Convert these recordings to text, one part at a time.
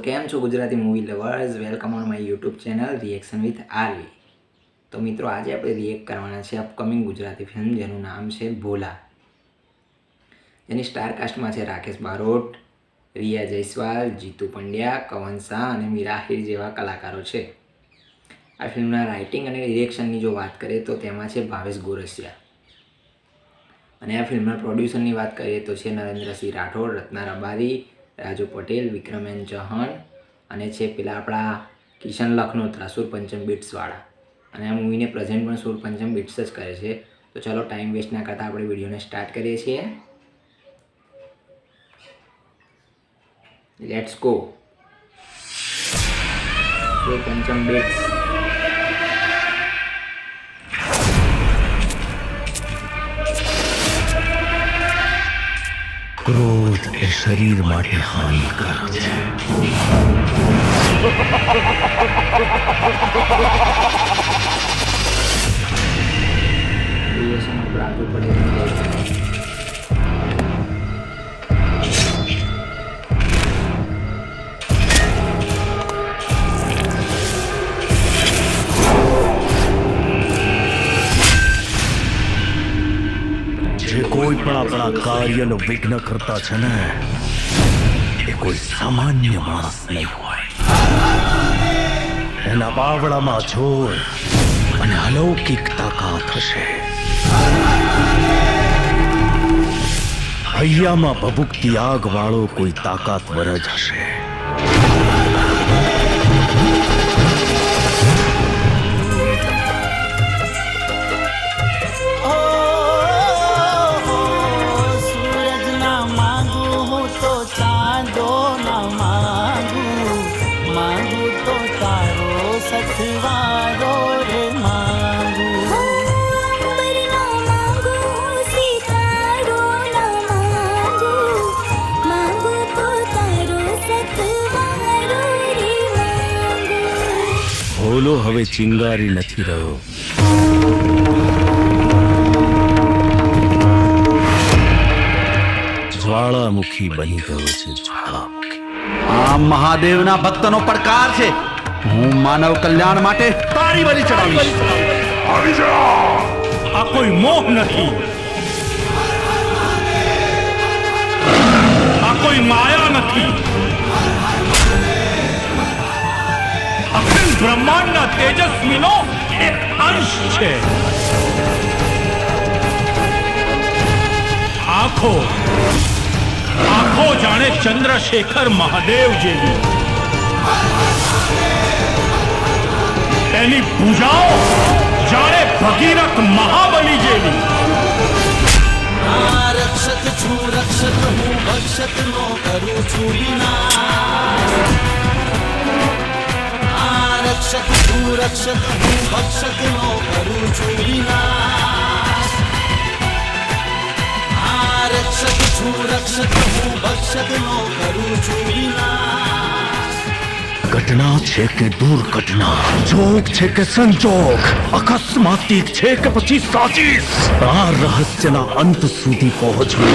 કેમ છો Gujarati movie lovers? Welcome on my YouTube channel reaction with RV. તો મિત્રો, આજે આપણે રિએક્ટ કરવાના છે અપકમિંગ ગુજરાતી ફિલ્મ જેનું નામ છે ભોલા, જેની સ્ટાર કાસ્ટમાં છે રાકેશ બારોટ, રિયા જયસ્વાલ, જીતુ પંડ્યા, કવન શાહ અને મીરા આહિર જેવા કલાકારો છે. આ ફિલ્મના રાઇટિંગ અને ડિરેક્શનની જો વાત કરીએ તો તેમાં છે ભાવેશ ગોરસિયા, અને આ ફિલ્મના પ્રોડ્યુસરની વાત કરીએ તો છે નરેન્દ્રસિંહ રાઠોડ, રત્ના રબારી, રાજુ પટેલ, વિક્રમ એન ચૌહાણ અને છે પેલા આપણા કિશન લખનોત્રા સુરપંચમ બિટ્સવાળા. અને આ મૂવીને પ્રેઝન્ટ પણ સુરપંચમ બિટ્સ જ કરે છે. તો ચલો ટાઈમ વેસ્ટ ના કરતાં આપણે વિડીયોને સ્ટાર્ટ કરીએ છીએ. Let's go. સુરપંચમ બિટ્સ. ક્રોધ એ શરીર માટે હાનિકારક છે. Creation of Raju Patel. જે કોઈ પણ આપણા કાર્યનો વિઘ્ન કરતા છે ને, એ કોઈ સામાન્ય માણસ નહીં હોય. એના બાવળામાં જોર અને અલૌકિક તાકાત હશે. હૈયામાં ભભૂકતી આગ વાળો કોઈ તાકાતવર જ હશે. ભોલો હવે ચિંગારી નથી રહ્યો. જ્વાળામુખી બની ગયો છે. જ્વાળામુખી. આ મહાદેવના ભક્તનો પડકાર છે. હું માનવ કલ્યાણ માટે તારી બલિ ચડાવીશ. આવી જા. આ કોઈ મોહ નથી, આ કોઈ માયા નથી. અખિલ બ્રહ્માંડના તેજસ્વીનો એક અંશ છે. આંખો આંખો જાણે ચંદ્રશેખર મહાદેવ જેવી, તેની ભુજાઓ જાણે ભગીરથ મહાબલી જેવી. રક્ષક છું રક્ષક હું ભક્ષક નો કરું છું વિનાશ. રક્ષક છું રક્ષક હું ભક્ષક નો કરું છું વિનાશ. રક્ષક છું રક્ષક હું ભક્ષક નો કરું છું વિનાશ. ઘટના છે કે દુર્ઘટના, જોગ છે કે સંજોગ, અકસ્માતિક છે કે પછી સાચીસ, આ રહસ્યના અંત સુધી પહોંચવું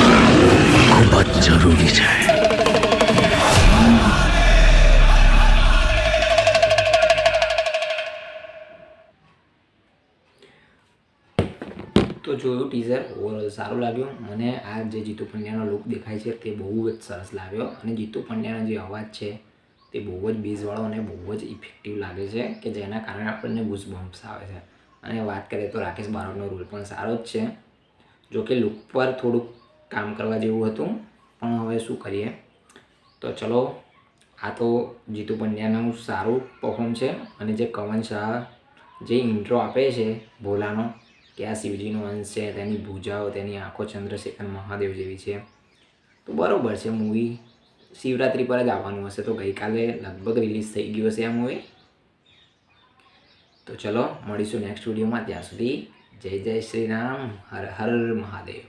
ખૂબ જ જરૂરી છે. તો જોયું ટીઝર, ઓવરઓલ સારું લાગ્યું મને. આ જે જીતુ પંડ્યાનો લુક દેખાય છે તે બહુ જ સરસ લાગ્યો, અને જીતુ પંડ્યાનો જે અવાજ છે તે બહુ જ બેઝવાળો અને બહુ જ ઇફેક્ટિવ લાગે છે, કે જેના કારણે આપણને ગૂઝબમ્પ્સ આવે છે. અને વાત કરીએ તો રાકેશ બારોટનો રોલ પણ સારો જ છે. જોકે લુક પર થોડુંક કામ કરવા જેવું હતું, પણ હવે શું કરીએ. તો ચલો, આ તો જીતુ પંડ્યાનું સારું પરફોર્મ છે. અને જે કવન શાહ જે ઇન્ટ્રો આપે છે ભોલાનો, કે આ શિવજીનો અંશ છે, તેની ભૂજાઓ, તેની આંખો ચંદ્રશેખર મહાદેવ જેવી છે, તો બરાબર છે. મૂવી શિવરાત્રિ પર જ આવવાનું હશે, તો ગઈકાલે લગભગ રિલીઝ થઈ ગયું હશે આ મૂવી. તો ચલો મળીશું નેક્સ્ટ વિડીયોમાં. ત્યાં સુધી જય જય શ્રી રામ, હર હર મહાદેવ.